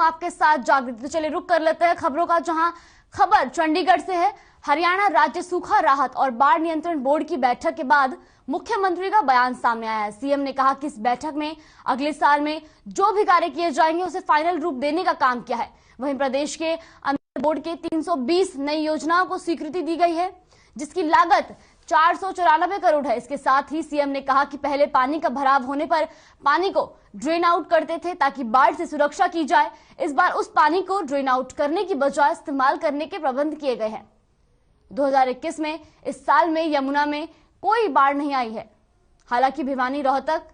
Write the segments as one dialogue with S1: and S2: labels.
S1: आपके साथ जागृति। तो चलिए रुक कर लेते हैं खबरों का, जहां खबर चंडीगढ़ से है। हरियाणा राज्य सूखा राहत और बाढ़ नियंत्रण बोर्ड की बैठक के बाद मुख्यमंत्री का बयान सामने आया है। सीएम ने कहा कि इस बैठक में अगले साल में जो भी कार्य किए जाएंगे उसे फाइनल रूप देने का काम किया है। वहीं प्रदेश के अंदर बोर्ड के 320 नई योजनाओं को स्वीकृति दी गई है, जिसकी लागत 494 करोड़ है। इसके साथ ही सीएम ने कहा कि पहले पानी का भराव होने पर पानी को ड्रेन आउट करते थे ताकि बाढ़ से सुरक्षा की जाए। इस बार उस पानी को ड्रेन आउट करने की बजाय इस्तेमाल करने के प्रबंध किए गए हैं। 2021 में इस साल में यमुना में कोई बाढ़ नहीं आई है। हालांकि भिवानी, रोहतक,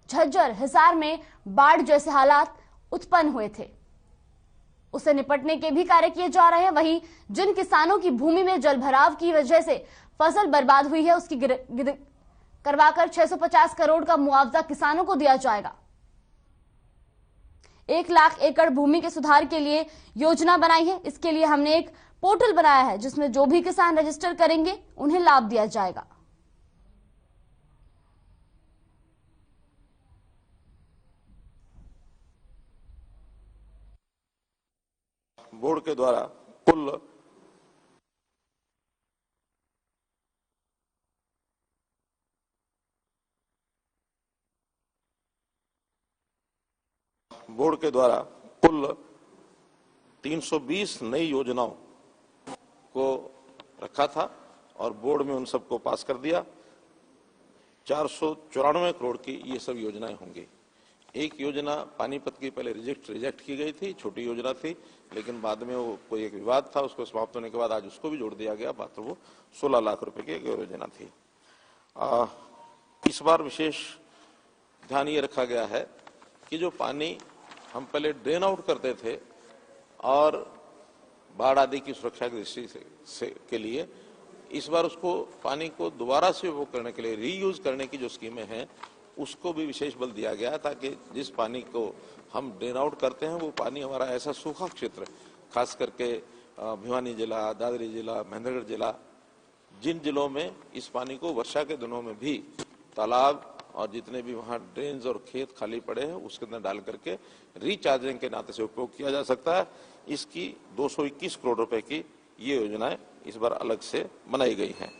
S1: झज्जर, हिसार में बाढ़ जैसे हालात उत्पन्न हुए थे, उससे निपटने के भी कार्य किए जा रहे हैं। वहीं जिन किसानों की भूमि में जलभराव की वजह से फसल बर्बाद हुई है, उसकी करवाकर 650 करोड़ का मुआवजा किसानों को दिया जाएगा। 1 लाख एकड़ भूमि के सुधार के लिए योजना बनाई है। इसके लिए हमने एक पोर्टल बनाया है, जिसमें जो भी किसान रजिस्टर करेंगे उन्हें लाभ दिया जाएगा।
S2: बोर्ड के द्वारा कुल बोर्ड के द्वारा कुल 320 नई योजनाओं को रखा था और बोर्ड में उन सबको पास कर दिया। 494 करोड़ की ये सब योजनाएं होंगी। एक योजना पानीपत की पहले रिजेक्ट की गई थी, छोटी योजना थी, लेकिन बाद में वो कोई एक विवाद था, उसको समाप्त होने के बाद आज उसको भी जोड़ दिया गया। मात्र वो 16 लाख रुपए की एक योजना थी। इस बार विशेष ध्यान ये रखा गया है कि जो पानी हम पहले ड्रेन आउट करते थे और बाढ़ आदि की सुरक्षा की दृष्टि के लिए, इस बार उसको पानी को दोबारा से उपयोग करने के लिए रीयूज करने की जो स्कीमें हैं उसको भी विशेष बल दिया गया, ताकि जिस पानी को हम ड्रेन आउट करते हैं वो पानी हमारा ऐसा सूखा क्षेत्र, खास करके भिवानी जिला, दादरी जिला, महेंद्रगढ़ जिला, जिन जिलों में इस पानी को वर्षा के दिनों में भी तालाब और जितने भी वहां ड्रेन्स और खेत खाली पड़े हैं उसके अंदर डाल करके रिचार्जिंग के नाते से उपयोग किया जा सकता है। इसकी 221 करोड़ रुपए की ये योजनाएं इस बार अलग से बनाई गई हैं।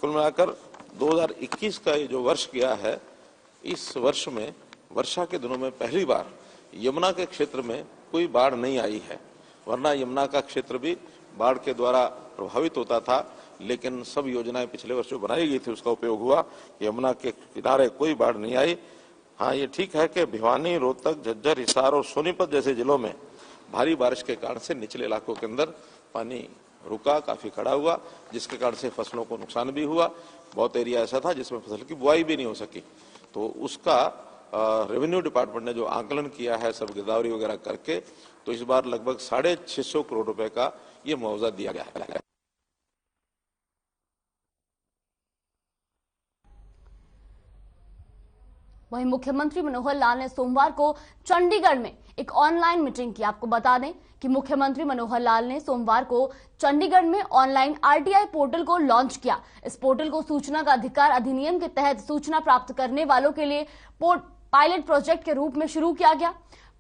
S2: कुल मिलाकर 2021 का ये जो वर्ष गया है, इस वर्ष में वर्षा के दिनों में पहली बार यमुना के क्षेत्र में कोई बाढ़ नहीं आई है, वरना यमुना का क्षेत्र भी बाढ़ के द्वारा प्रभावित होता था, लेकिन सब योजनाएं पिछले वर्ष जो बनाई गई थी उसका उपयोग हुआ। यमुना के किनारे कोई बाढ़ नहीं आई। हाँ, ये ठीक है कि भिवानी, रोहतक, झज्जर, हिसार और सोनीपत जैसे जिलों में भारी बारिश के कारण से निचले इलाकों के अंदर पानी रुका, काफी खड़ा हुआ, जिसके कारण से फसलों को नुकसान भी हुआ। बहुत एरिया ऐसा था जिसमें फसल की बुआई भी नहीं हो सकी, तो उसका रेवेन्यू डिपार्टमेंट ने जो आंकलन किया है सब गिरदावरी वगैरह करके, तो इस बार लगभग 650 करोड़ रुपए का ये मुआवजा दिया गया है।
S1: वहीं मुख्यमंत्री मनोहर लाल ने सोमवार को चंडीगढ़ में एक ऑनलाइन मीटिंग की। आपको बता दें कि मुख्यमंत्री मनोहर लाल ने सोमवार को चंडीगढ़ में ऑनलाइन आरटीआई पोर्टल को लॉन्च किया। इस पोर्टल को सूचना का अधिकार अधिनियम के तहत सूचना प्राप्त करने वालों के लिए पायलट प्रोजेक्ट के रूप में शुरू किया गया।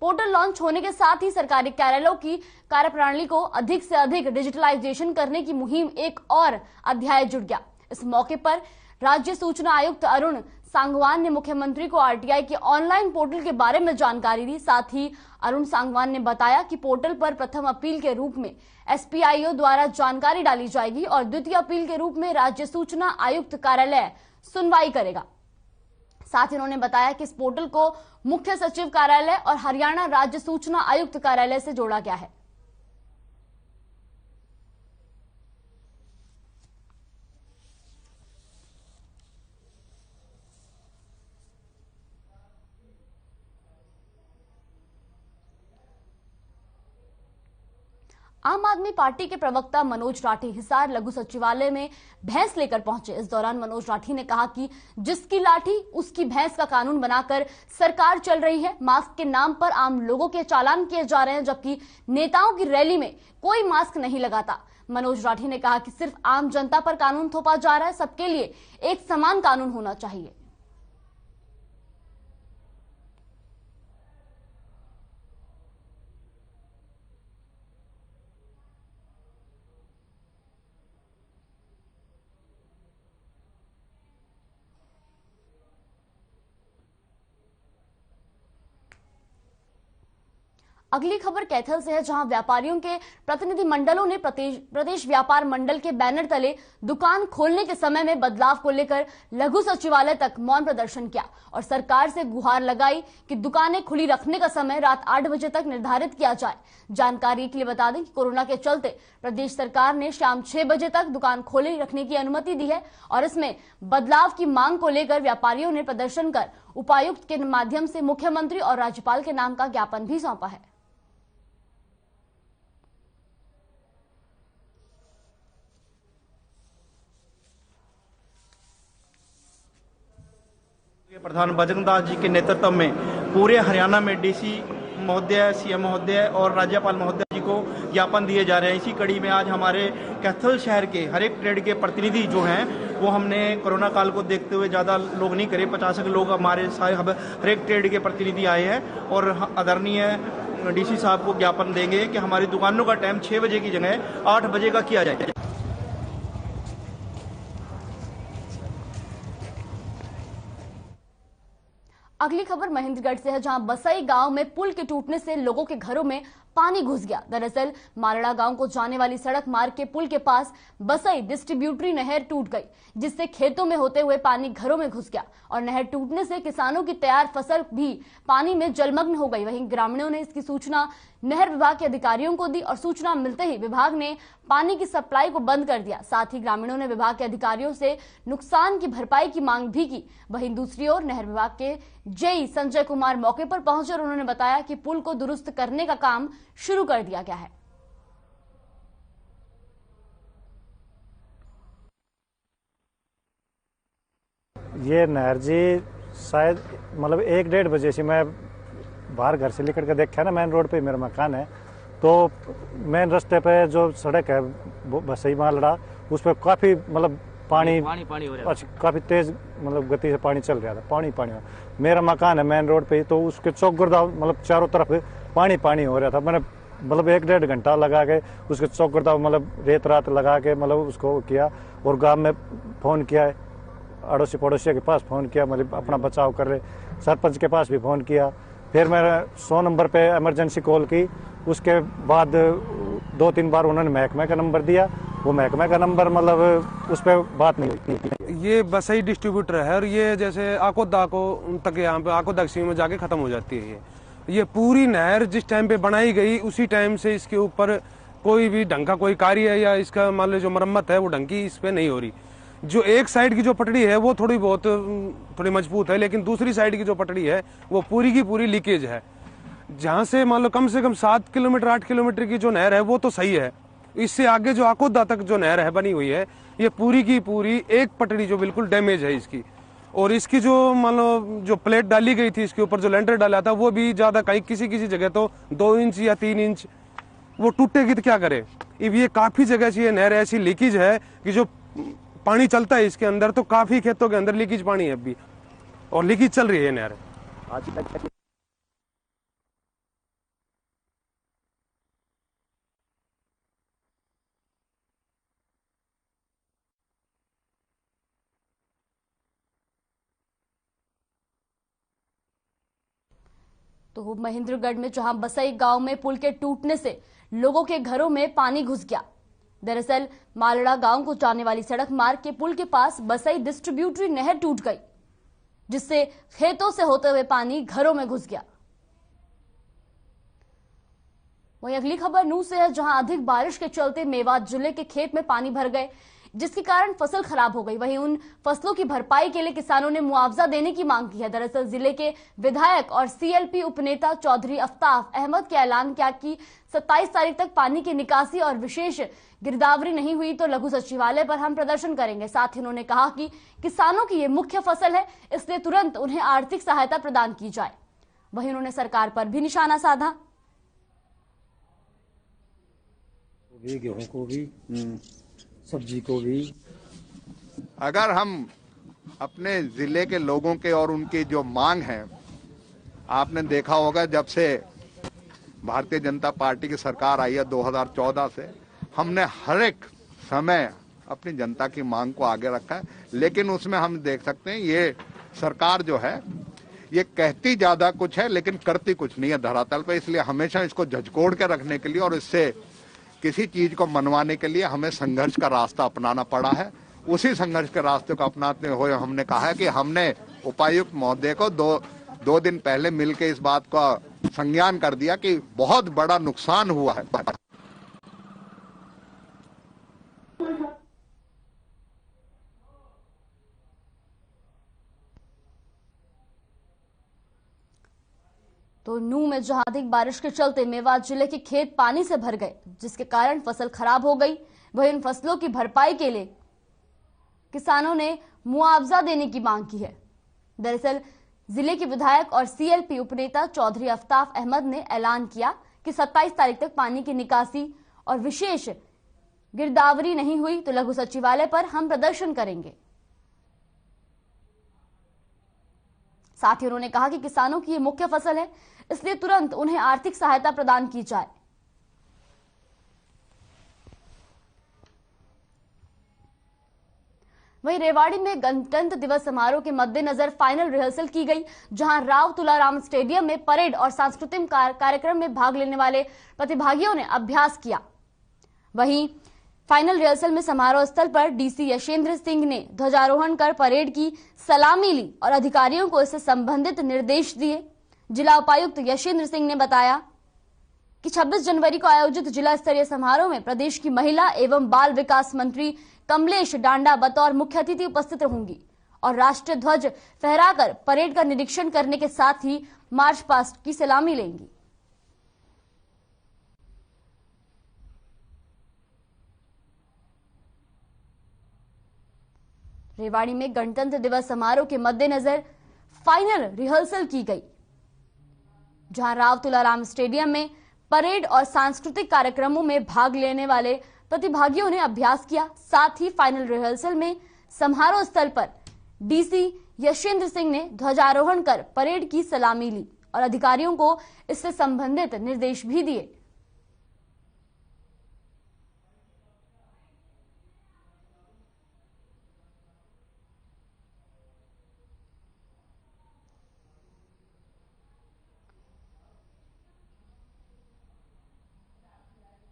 S1: पोर्टल लॉन्च होने के साथ ही सरकारी कार्यालयों की कार्यप्रणाली को अधिक से अधिक डिजिटलाइजेशन करने की मुहिम एक और अध्याय जुड़ गया। इस मौके पर राज्य सूचना आयुक्त अरुण सांगवान ने मुख्यमंत्री को आरटीआई के ऑनलाइन पोर्टल के बारे में जानकारी दी। साथ ही अरुण सांगवान ने बताया कि पोर्टल पर प्रथम अपील के रूप में एसपीआईओ द्वारा जानकारी डाली जाएगी और द्वितीय अपील के रूप में राज्य सूचना आयुक्त कार्यालय सुनवाई करेगा। साथ ही उन्होंने बताया कि इस पोर्टल को मुख्य सचिव कार्यालय और हरियाणा राज्य सूचना आयुक्त कार्यालय से जोड़ा गया है। आम आदमी पार्टी के प्रवक्ता मनोज राठी हिसार लघु सचिवालय में भैंस लेकर पहुंचे। इस दौरान मनोज राठी ने कहा कि जिसकी लाठी उसकी भैंस का कानून बनाकर सरकार चल रही है। मास्क के नाम पर आम लोगों के चालान किए जा रहे हैं, जबकि नेताओं की रैली में कोई मास्क नहीं लगाता। मनोज राठी ने कहा कि सिर्फ आम जनता पर कानून थोपा जा रहा है, सबके लिए एक समान कानून होना चाहिए। अगली खबर कैथल से है, जहां व्यापारियों के प्रतिनिधि मंडलों ने प्रदेश व्यापार मंडल के बैनर तले दुकान खोलने के समय में बदलाव को लेकर लघु सचिवालय तक मौन प्रदर्शन किया और सरकार से गुहार लगाई कि दुकानें खुली रखने का समय रात 8 बजे तक निर्धारित किया जाए। जानकारी के लिए बता दें कि कोरोना के चलते प्रदेश सरकार ने शाम 6 बजे तक दुकान खोले रखने की अनुमति दी है और इसमें बदलाव की मांग को लेकर व्यापारियों ने प्रदर्शन कर उपायुक्त के माध्यम से मुख्यमंत्री और राज्यपाल के नाम का ज्ञापन भी सौंपा है।
S3: प्रधान बजरंग दास जी के नेतृत्व में पूरे हरियाणा में डीसी महोदय, सीएम महोदय और राज्यपाल महोदय जी को ज्ञापन दिए जा रहे हैं। इसी कड़ी में आज हमारे कैथल शहर के हर एक ट्रेड के प्रतिनिधि जो हैं वो हमने कोरोना काल को देखते हुए ज़्यादा लोग नहीं करे, 50 लोग हमारे हर एक ट्रेड के प्रतिनिधि आए हैं और आदरणीय डीसी साहब को ज्ञापन देंगे कि हमारी दुकानों का टाइम 6 बजे की जगह 8 बजे का किया जाए।
S1: अगली खबर महेंद्रगढ़ से है, जहां बसई गांव में पुल के टूटने से लोगों के घरों में पानी घुस गया। दरअसल मालड़ा गांव को जाने वाली सड़क मार्ग के पुल के पास बसई डिस्ट्रीब्यूटरी नहर टूट गई, जिससे खेतों में होते हुए पानी घरों में घुस गया और नहर टूटने से किसानों की तैयार फसल भी पानी में जलमग्न हो गई। वहीं ग्रामीणों ने इसकी सूचना नहर विभाग के अधिकारियों को दी और सूचना मिलते ही विभाग ने पानी की सप्लाई को बंद कर दिया। साथ ही ग्रामीणों ने विभाग के अधिकारियों से नुकसान की भरपाई की मांग भी की। वहीं दूसरी ओर नहर विभाग के जेई संजय कुमार मौके पर पहुंचे और उन्होंने बताया कि पुल को दुरुस्त करने का काम शुरू कर दिया गया है।
S4: ये नहर जी शायद मतलब 1-1.5 बजे से मैं बाहर घर से निकल कर देखा ना, मेन रोड पे मेरा मकान है, तो मेन रास्ते पे जो सड़क है बसई मालड़ा, उस पर काफी मतलब पानी हो रहा था। काफी तेज मतलब गति से पानी चल रहा था। पानी मेरा मकान है मेन रोड पे, तो उसके चौक-गर्दा मतलब चारों तरफ पानी हो रहा था। मैंने मतलब 1-1.5 घंटा लगा के उसके चौक-गर्दा मतलब रेत रात लगा के मतलब उसको किया और गांव में फोन किया, अड़ोसी पड़ोसी के पास फोन किया, मतलब अपना बचाव कर रहे, सरपंच के पास भी फोन किया। फिर मैंने 100 नंबर पे इमरजेंसी कॉल की। उसके बाद 2-3 बार उन्होंने महकमे का नंबर दिया, वो महकमे का नंबर मतलब उस पर बात नहीं हुई।
S5: ये बसई डिस्ट्रीब्यूटर है और ये जैसे आकोदा को तक यहाँ पे आकोदा में जाके खत्म हो जाती है। ये पूरी नहर जिस टाइम पे बनाई गई उसी टाइम से इसके ऊपर कोई भी ढंग का कोई कार्य है या इसका मान लो जो मरम्मत है वो ढंग की इस पे नहीं हो रही। जो एक साइड की जो पटड़ी है वो थोड़ी मजबूत है, लेकिन दूसरी साइड की जो पटड़ी है वो पूरी की पूरी लीकेज है। जहां से मान लो कम से कम 7 किलोमीटर 8 किलोमीटर की जो नहर है वो तो सही है, इससे आगे जो आकोदा तक जो नहर है बनी हुई है ये पूरी की पूरी एक पटड़ी जो बिल्कुल डैमेज है इसकी। और इसकी जो मान लो जो प्लेट डाली गई थी इसके ऊपर जो लेंटर डाला था वो भी ज्यादा कहीं किसी जगह तो 2 इंच या 3 इंच वो टूटेगी तो क्या करे। ये काफी जगह से ये नहर ऐसी लीकेज है कि जो पानी चलता है इसके अंदर, तो काफी खेतों के अंदर लीकेज पानी है अभी और लीकेज चल रही है नहर।
S1: तो महेंद्रगढ़ में जहां बसई गांव में पुल के टूटने से लोगों के घरों में पानी घुस गया। दरअसल मालड़ा गांव को जाने वाली सड़क मार्ग के पुल के पास बसई डिस्ट्रीब्यूटरी नहर टूट गई, जिससे खेतों से होते हुए पानी घरों में घुस गया। वहीं अगली खबर नूह से है, जहां अधिक बारिश के चलते मेवात जिले के खेत में पानी भर गए, जिसके कारण फसल खराब हो गई। वहीं उन फसलों की भरपाई के लिए किसानों ने मुआवजा देने की मांग की है। दरअसल जिले के विधायक और सीएलपी उपनेता चौधरी अफ्ताफ अहमद के ऐलान किया कि 27 तारीख तक पानी की निकासी और विशेष गिरदावरी नहीं हुई तो लघु सचिवालय पर हम प्रदर्शन करेंगे। साथ ही उन्होंने कहा कि किसानों की ये मुख्य फसल है, इसलिए तुरंत उन्हें आर्थिक सहायता प्रदान की जाए। वहीं उन्होंने सरकार पर भी निशाना साधा।
S6: गेहूं को भी सब्जी को भी।
S7: अगर हम अपने जिले के लोगों के और उनकी जो मांग है, आपने देखा होगा जब से भारतीय जनता पार्टी की सरकार आई है 2014 से, हमने हर एक समय अपनी जनता की मांग को आगे रखा है। लेकिन उसमें हम देख सकते हैं ये सरकार जो है ये कहती ज्यादा कुछ है लेकिन करती कुछ नहीं है धरातल पे। इसलिए हमेशा इसको झकझोर के रखने के लिए और इससे किसी चीज को मनवाने के लिए हमें संघर्ष का रास्ता अपनाना पड़ा है। उसी संघर्ष के रास्ते को अपनाते हुए हमने कहा है कि हमने उपायुक्त महोदय को दो दिन पहले मिलकर इस बात का संज्ञान कर दिया कि बहुत बड़ा नुकसान हुआ है।
S1: तो नूह में जहां अधिक बारिश के चलते मेवात जिले के खेत पानी से भर गए, जिसके कारण फसल खराब हो गई। वहीं इन फसलों की भरपाई के लिए किसानों ने मुआवजा देने की मांग की है। दरअसल जिले के विधायक और सीएलपी उपनेता चौधरी अफ्ताफ अहमद ने ऐलान किया कि 27 तारीख तक पानी की निकासी और विशेष गिरदावरी नहीं हुई तो लघु सचिवालय पर हम प्रदर्शन करेंगे। साथ ही उन्होंने कहा कि किसानों की ये मुख्य फसल है, इसलिए तुरंत उन्हें आर्थिक सहायता प्रदान की जाए। वहीं रेवाड़ी में गणतंत्र दिवस समारोह के मद्देनजर फाइनल रिहर्सल की गई, जहां राव तुलाराम स्टेडियम में परेड और सांस्कृतिक कार्यक्रम में भाग लेने वाले प्रतिभागियों ने अभ्यास किया। वहीं फाइनल रिहर्सल में समारोह स्थल पर डीसी यशेंद्र सिंह ने ध्वजारोहण कर परेड की सलामी ली और अधिकारियों को इससे संबंधित निर्देश दिए। जिला उपायुक्त यशेंद्र सिंह ने बताया कि 26 जनवरी को आयोजित जिला स्तरीय समारोह में प्रदेश की महिला एवं बाल विकास मंत्री कमलेश डांडा बतौर मुख्य अतिथि उपस्थित होंगी और राष्ट्रीय ध्वज फहराकर परेड का निरीक्षण करने के साथ ही मार्च पास्ट की सलामी लेंगी। रेवाड़ी में गणतंत्र दिवस समारोह के मद्देनजर फाइनल रिहर्सल की गई, जहां राव तुलाराम स्टेडियम में परेड और सांस्कृतिक कार्यक्रमों में भाग लेने वाले प्रतिभागियों ने अभ्यास किया। साथ ही फाइनल रिहर्सल में समारोह स्थल पर डीसी यशेंद्र सिंह ने ध्वजारोहण कर परेड की सलामी ली और अधिकारियों को इससे संबंधित निर्देश भी दिए।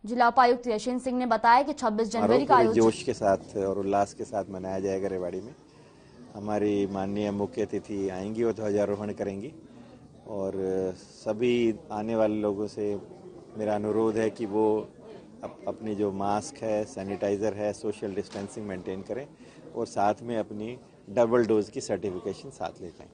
S1: जिला उपायुक्त यशेंद्र सिंह ने बताया कि 26 जनवरी का आयोजन
S8: जोश के साथ और उल्लास के साथ मनाया जाएगा। रेवाड़ी में हमारी माननीय मुख्य अतिथि आएंगी और ध्वजारोहण करेंगी और सभी आने वाले लोगों से मेरा अनुरोध है कि वो अपनी जो मास्क है, सैनिटाइजर है, सोशल डिस्टेंसिंग मेंटेन करें और साथ में अपनी डबल डोज की सर्टिफिकेशन साथ ले जाएं।